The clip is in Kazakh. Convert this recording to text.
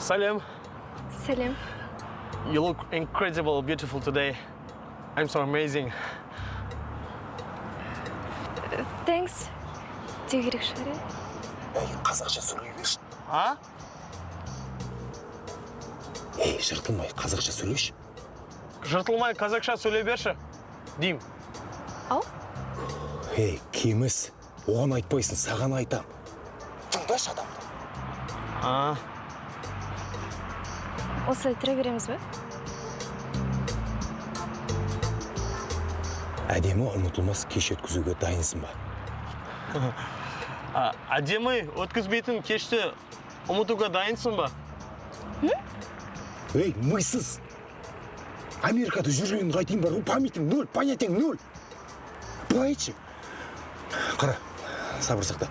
Салем. Салем. You look incredible, beautiful today. I'm so amazing. Thanks. Деу керек шығар, Қазақша сөйлей берші. А? Жыртылмай, қазақша сөйлеші. Жыртылмай қазақша сөйлей берші. Дейм. Ау? Кеміс, оған айтпайсың, саған айтам. Тыңдашы адамды. Осылай тұра береміз бе? Әдемі ұмытылмас кеш өткізуге дайынсың ба? Әдемі өткізбейтін кешті ұмытуға дайынсың ба? Мыйсыз! Америкада жүргенін қайтайын бар, памятің нөл, понятиң нөл. Былай айтшы. Қара, сабыр сақта.